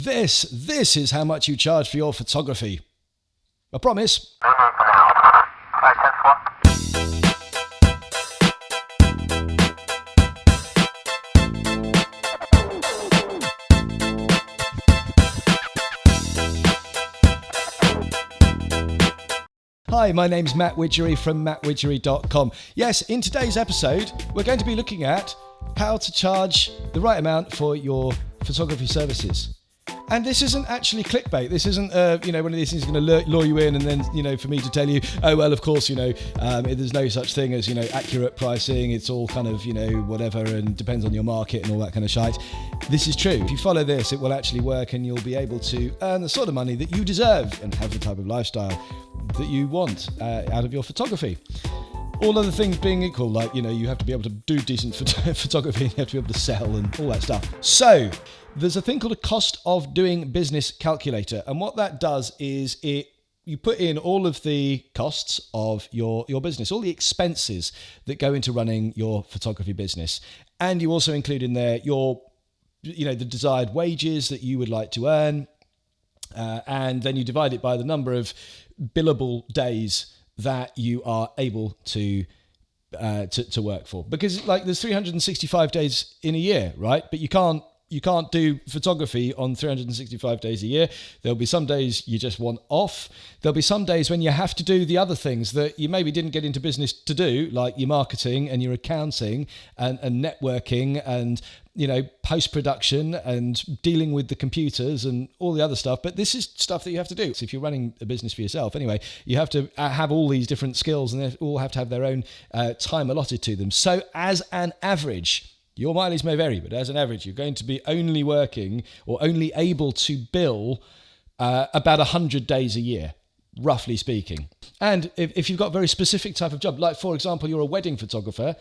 This is how much you charge for your photography. I promise. Hi, my name's Matt Widgery from mattwidgery.com. Yes, in today's episode, we're going to be looking at how to charge the right amount for your photography services. And this isn't actually clickbait. This isn't, one of these things going to lure you in and then, for me to tell you, oh, well, of course, there's no such thing as, accurate pricing. It's all kind of, whatever, and depends on your market and all that kind of shite. This is true. If you follow this, it will actually work and you'll be able to earn the sort of money that you deserve and have the type of lifestyle that you want out of your photography. All other things being equal, like, you have to be able to do decent photography, you have to be able to sell and all that stuff. So there's a thing called a cost of doing business calculator. And what that does is you put in all of the costs of your business, all the expenses that go into running your photography business. And you also include in there the desired wages that you would like to earn. And then you divide it by the number of billable days that you are able to work for, because there's 365 days in a year, right? But you can't do photography on 365 days a year. There'll be some days you just want off. There'll be some days when you have to do the other things that you maybe didn't get into business to do, like your marketing and your accounting and networking and post-production and dealing with the computers and all the other stuff. But this is stuff that you have to do. So if you're running a business for yourself anyway, you have to have all these different skills and they all have to have their own time allotted to them. So as an average, your mileage may vary, but as an average, you're going to be only working or only able to bill about 100 days a year, roughly speaking. And if you've got a very specific type of job, like for example, you're a wedding photographer,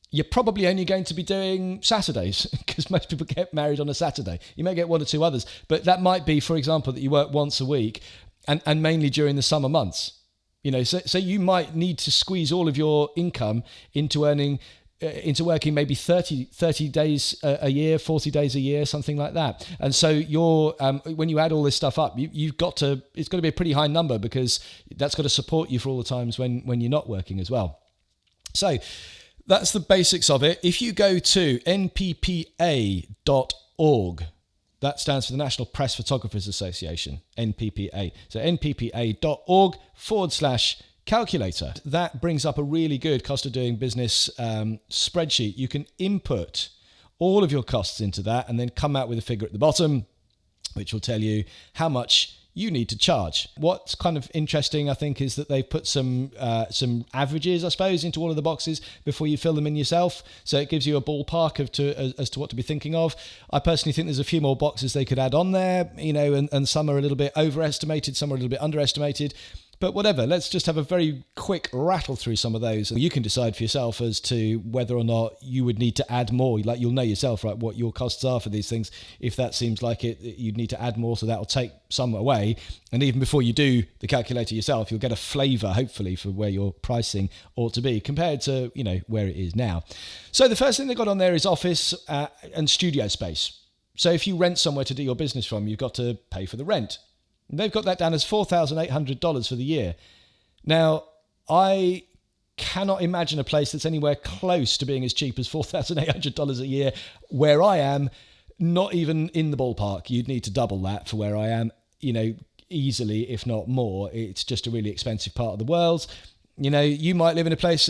you're probably only going to be doing Saturdays because most people get married on a Saturday. You may get one or two others, but that might be, for example, that you work once a week and mainly during the summer months. So you might need to squeeze all of your income into working maybe 30 days a year, 40 days a year, something like that. And so when you add all this stuff up, it's got to be a pretty high number because that's got to support you for all the times when you're not working as well. So that's the basics of it. If you go to nppa.org, that stands for the National Press Photographers Association, NPPA. So nppa.org/calculator. That brings up a really good cost of doing business spreadsheet. You can input all of your costs into that and then come out with a figure at the bottom, which will tell you how much you need to charge. What's kind of interesting, I think, is that they've put some averages, I suppose, into all of the boxes before you fill them in yourself. So it gives you a ballpark as to what to be thinking of. I personally think there's a few more boxes they could add on there, and some are a little bit overestimated, some are a little bit underestimated. But whatever, let's just have a very quick rattle through some of those. And you can decide for yourself as to whether or not you would need to add more. Like, you'll know yourself, right, what your costs are for these things. If that seems like it, you'd need to add more, so that will take some away. And even before you do the calculator yourself, you'll get a flavour, hopefully, for where your pricing ought to be compared to, where it is now. So the first thing they got on there is office and studio space. So if you rent somewhere to do your business from, you've got to pay for the rent. They've got that down as $4,800 for the year. Now, I cannot imagine a place that's anywhere close to being as cheap as $4,800 a year where I am, not even in the ballpark. You'd need to double that for where I am, easily, if not more. It's just a really expensive part of the world. You might live in a place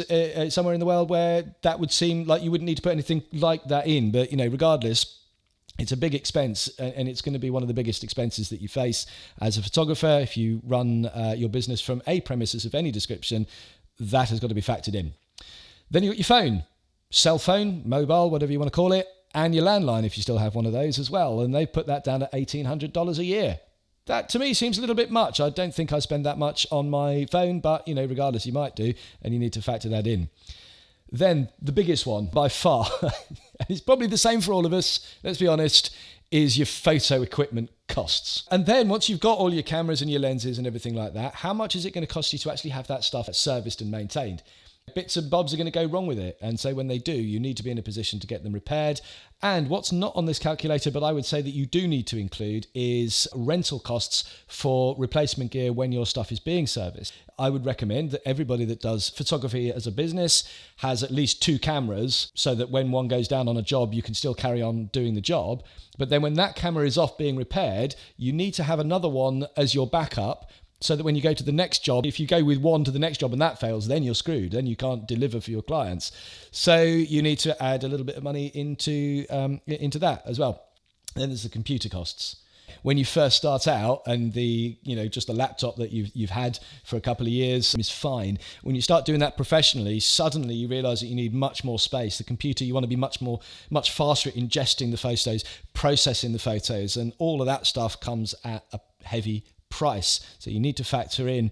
somewhere in the world where that would seem like you wouldn't need to put anything like that in. But, regardless, it's a big expense, and it's going to be one of the biggest expenses that you face as a photographer. If you run your business from a premises of any description, that has got to be factored in. Then you've got your phone, cell phone, mobile, whatever you want to call it, and your landline if you still have one of those as well. And they've put that down at $1,800 a year. That, to me, seems a little bit much. I don't think I spend that much on my phone, but, regardless, you might do, and you need to factor that in. Then the biggest one by far, and it's probably the same for all of us, let's be honest, is your photo equipment costs. And then once you've got all your cameras and your lenses and everything like that, how much is it going to cost you to actually have that stuff serviced and maintained? Bits and bobs are going to go wrong with it. And so when they do, you need to be in a position to get them repaired. And what's not on this calculator, but I would say that you do need to include, is rental costs for replacement gear when your stuff is being serviced. I would recommend that everybody that does photography as a business has at least 2 cameras, so that when one goes down on a job, you can still carry on doing the job. But then when that camera is off being repaired, you need to have another one as your backup, so that when you go to the next job, if you go with one to the next job and that fails, then you're screwed. Then you can't deliver for your clients. So you need to add a little bit of money into that as well. Then there's the computer costs. When you first start out and just the laptop that you've had for a couple of years is fine. When you start doing that professionally, suddenly you realize that you need much more space. The computer, you want to be much faster at ingesting the photos, processing the photos, and all of that stuff comes at a heavy price. So you need to factor in,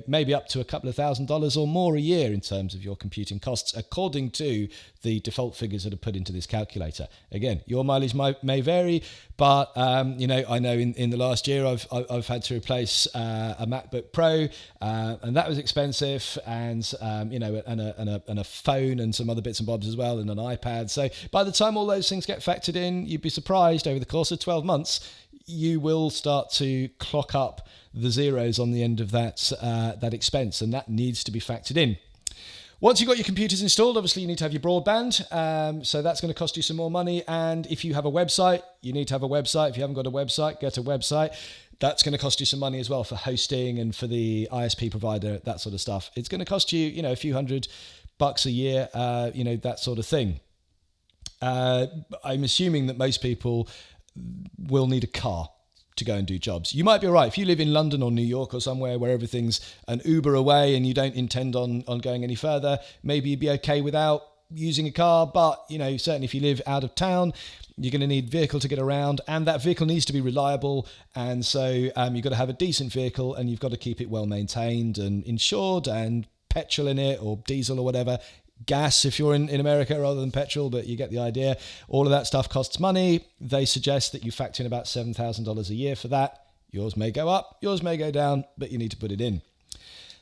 maybe up to a couple of $1,000s or more a year in terms of your computing costs, according to the default figures that are put into this calculator. Again, your mileage may vary, but I know in the last year I've had to replace a MacBook Pro, and that was expensive, and and a phone and some other bits and bobs as well, and an iPad. So by the time all those things get factored in, you'd be surprised over the course of 12 months. You will start to clock up the zeros on the end of that expense, and that needs to be factored in. Once you've got your computers installed, obviously you need to have your broadband, so that's going to cost you some more money. And if you have a website, you need to have a website. If you haven't got a website, get a website. That's going to cost you some money as well for hosting and for the ISP provider, that sort of stuff. It's going to cost you, a few $100 a year, that sort of thing. I'm assuming that most people will need a car to go and do jobs. You might be all right if you live in London or New York or somewhere where everything's an Uber away and you don't intend on going any further. Maybe you'd be okay without using a car, but certainly if you live out of town, you're going to need a vehicle to get around, and that vehicle needs to be reliable. And so you've got to have a decent vehicle, and you've got to keep it well maintained and insured, and petrol in it or diesel or whatever. Gas if you're in America rather than petrol, but you get the idea. All of that stuff costs money. They suggest that you factor in about $7,000 a year for that. Yours may go up, yours may go down, but you need to put it in.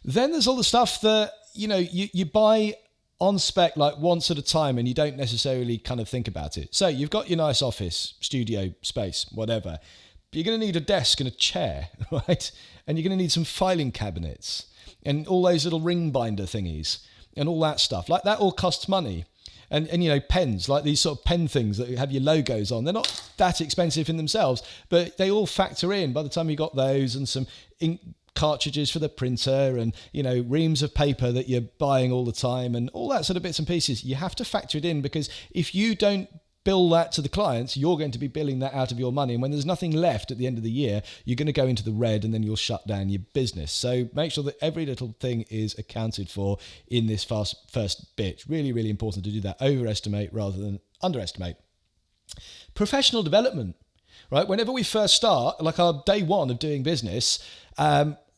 Then there's all the stuff that you buy on spec, like once at a time, and you don't necessarily kind of think about it. So you've got your nice office, studio space, whatever. But you're going to need a desk and a chair, right? And you're going to need some filing cabinets and all those little ring binder thingies and all that stuff. Like that all costs money. And pens, like these sort of pen things that have your logos on, they're not that expensive in themselves, but they all factor in by the time you got those, and some ink cartridges for the printer, and reams of paper that you're buying all the time, and all that sort of bits and pieces. You have to factor it in, because if you don't bill that to the clients, you're going to be billing that out of your money, and when there's nothing left at the end of the year, you're going to go into the red, and then you'll shut down your business. So make sure that every little thing is accounted for in this first bit. Really, really important to do that. Overestimate rather than underestimate. Professional development, right? Whenever we first start, like our day one of doing business,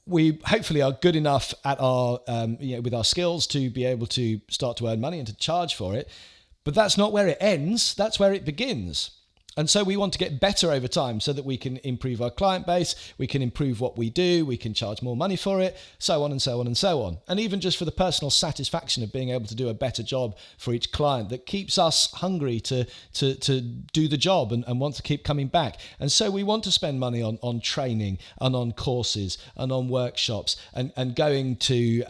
we hopefully are good enough at our with our skills to be able to start to earn money and to charge for it. But that's not where it ends, that's where it begins. And so we want to get better over time so that we can improve our client base, we can improve what we do, we can charge more money for it, so on and so on and so on. And even just for the personal satisfaction of being able to do a better job for each client that keeps us hungry to do the job and want to keep coming back. And so we want to spend money on training and on courses and on workshops and going to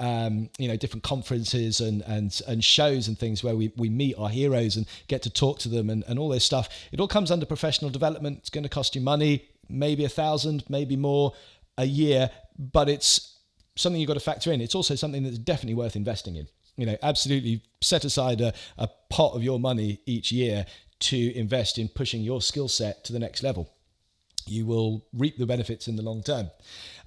different conferences and shows and things where we meet our heroes and get to talk to them and all this stuff. It all comes under professional development. It's going to cost you money, maybe $1,000, maybe more a year, but it's something you've got to factor in. It's also something that's definitely worth investing in. Absolutely set aside a pot of your money each year to invest in pushing your skill set to the next level. You will reap the benefits in the long term.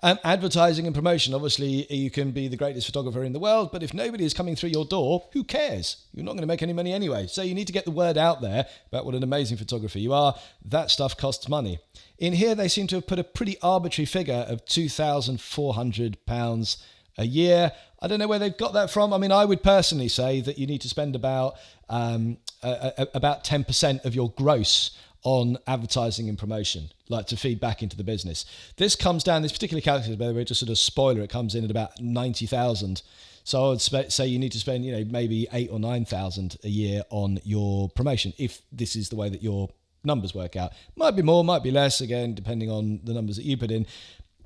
Advertising and promotion. Obviously, you can be the greatest photographer in the world, but if nobody is coming through your door, who cares? You're not going to make any money anyway. So you need to get the word out there about what an amazing photographer you are. That stuff costs money. In here, they seem to have put a pretty arbitrary figure of £2,400 a year. I don't know where they've got that from. I mean, I would personally say that you need to spend about 10% of your gross on advertising and promotion, like to feed back into the business. This particular calculator, by the way, just sort of spoiler, it comes in at about 90,000. So I would say you need to spend, maybe 8,000 or 9,000 a year on your promotion, if this is the way that your numbers work out. Might be more, might be less, again, depending on the numbers that you put in.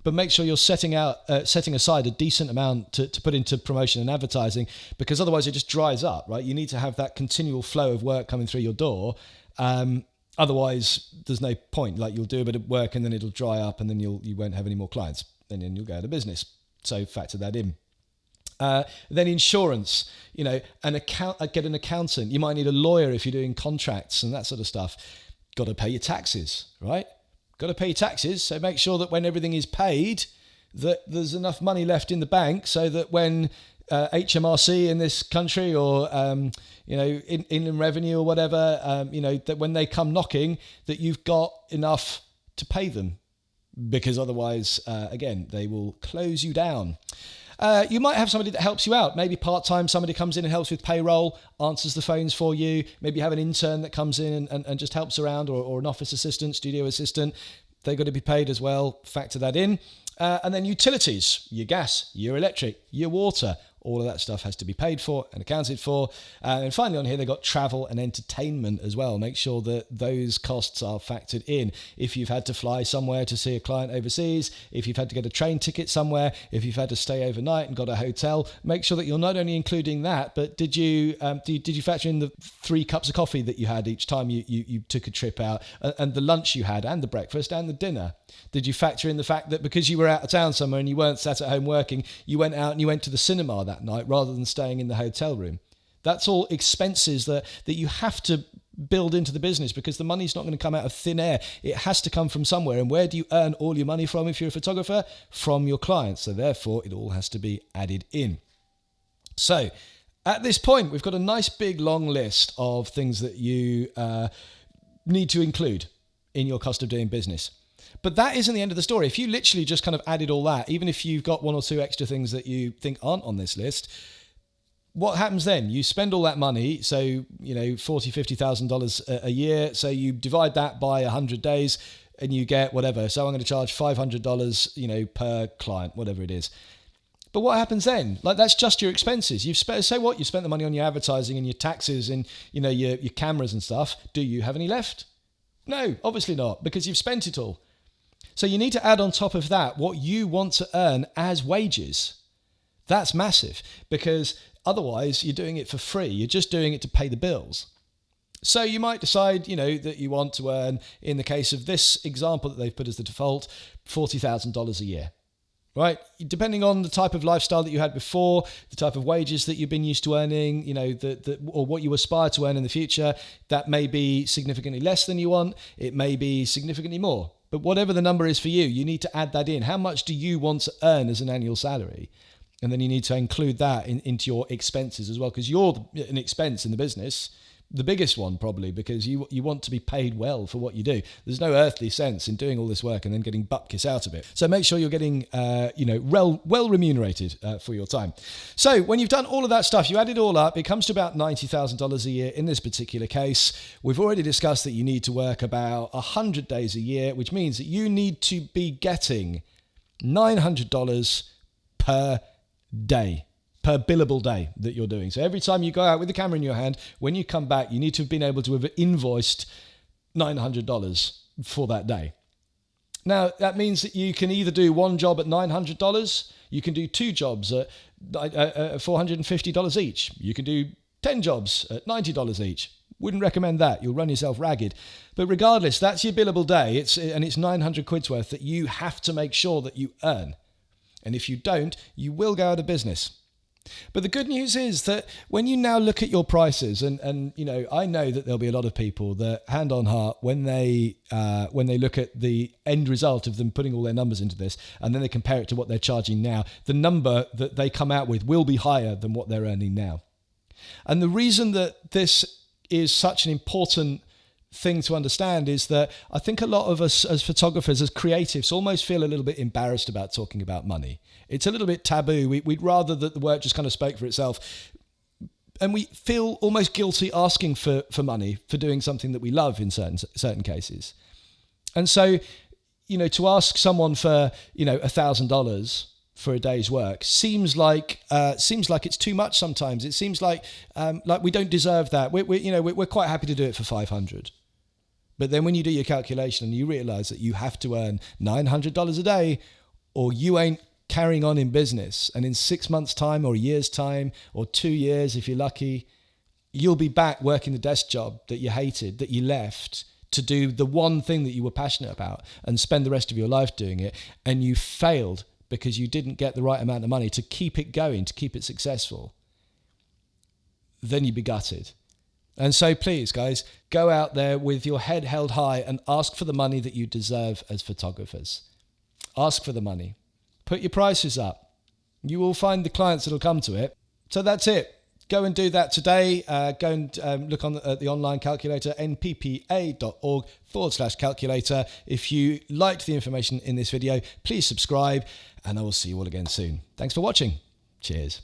But make sure you're setting aside a decent amount to put into promotion and advertising, because otherwise it just dries up, right? You need to have that continual flow of work coming through your door. Otherwise, there's no point. Like, you'll do a bit of work and then it'll dry up, and then you won't have any more clients, and then you'll go out of business. So factor that in. Then insurance, get an accountant. You might need a lawyer if you're doing contracts and that sort of stuff. Got to pay your taxes, right? Got to pay your taxes. So make sure that when everything is paid, that there's enough money left in the bank, so that when HMRC in this country, or Inland Revenue or whatever, that when they come knocking, that you've got enough to pay them, because otherwise, again, they will close you down. You might have somebody that helps you out. Maybe part-time, somebody comes in and helps with payroll, answers the phones for you. Maybe you have an intern that comes in and just helps around, or an office assistant, studio assistant. They've got to be paid as well. Factor that in. And then utilities, your gas, your electric, your water, all of that stuff has to be paid for and accounted for. And finally on here, they've got travel and entertainment as well. Make sure that those costs are factored in. If you've had to fly somewhere to see a client overseas, if you've had to get a train ticket somewhere, if you've had to stay overnight and got a hotel, make sure that you're not only including that, but did you factor in the 3 cups of coffee that you had each time you took a trip out, and the lunch you had, and the breakfast and the dinner? Did you factor in the fact that because you were out of town somewhere and you weren't sat at home working, you went out and you went to the cinema that night rather than staying in the hotel room? That's all expenses that you have to build into the business, because the money's not going to come out of thin air. It has to come from somewhere. And where do you earn all your money from if you're a photographer? From your clients. So therefore, it all has to be added in. So at this point, we've got a nice big long list of things that you need to include in your cost of doing business. But that isn't the end of the story. If you literally just kind of added all that, even if you've got 1 or 2 extra things that you think aren't on this list, what happens then? You spend all that money, so, $40,000, $50,000 a year. So you divide that by 100 days and you get whatever. So I'm going to charge $500, per client, whatever it is. But what happens then? Like, that's just your expenses. You've spent the money on your advertising and your taxes and, your cameras and stuff. Do you have any left? No, obviously not, because you've spent it all. So you need to add on top of that what you want to earn as wages. That's massive, because otherwise you're doing it for free. You're just doing it to pay the bills. So you might decide, that you want to earn, in the case of this example that they've put as the default, $40,000 a year, right? Depending on the type of lifestyle that you had before, the type of wages that you've been used to earning, or what you aspire to earn in the future, that may be significantly less than you want. It may be significantly more. But whatever the number is for you, you need to add that in. How much do you want to earn as an annual salary? And then you need to include that into your expenses as well, because you're an expense in the business, the biggest one probably, because you want to be paid well for what you do. There's no earthly sense in doing all this work and then getting bupkis out of it. So make sure you're getting well remunerated for your time. So when you've done all of that stuff, you add it all up, it comes to about $90,000 a year in this particular case. We've already discussed that you need to work about 100 days a year, which means that you need to be getting $900 per day, per billable day that you're doing. So every time you go out with the camera in your hand, when you come back, you need to have been able to have invoiced $900 for that day. Now, that means that you can either do 1 job at $900, you can do 2 jobs at $450 each, you can do 10 jobs at $90 each. Wouldn't recommend that. You'll run yourself ragged. But regardless, that's your billable day. It's 900 quid's worth that you have to make sure that you earn. And if you don't, you will go out of business. But the good news is that when you now look at your prices, and I know that there'll be a lot of people that, hand on heart, when they look at the end result of them putting all their numbers into this, and then they compare it to what they're charging now, the number that they come out with will be higher than what they're earning now. And the reason that this is such an important thing to understand is that I think a lot of us as photographers, as creatives, almost feel a little bit embarrassed about talking about money. It's a little bit taboo. We'd rather that the work just kind of spoke for itself. And we feel almost guilty asking for money for doing something that we love in certain cases. And so, to ask someone for, $1,000 for a day's work seems like it's too much sometimes. It seems like we don't deserve that. We're quite happy to do it for 500. But then when you do your calculation and you realize that you have to earn $900 a day, or you ain't carrying on in business, and in 6 months' time or a year's time or 2 years, if you're lucky, you'll be back working the desk job that you hated, that you left to do the one thing that you were passionate about and spend the rest of your life doing it, and you failed because you didn't get the right amount of money to keep it going, to keep it successful, then you'd be gutted. And so please, guys, go out there with your head held high and ask for the money that you deserve as photographers. Ask for the money. Put your prices up. You will find the clients that will come to it. So that's it. Go and do that today. Go and look at the online calculator, nppa.org/calculator. If you liked the information in this video, please subscribe, and I will see you all again soon. Thanks for watching. Cheers.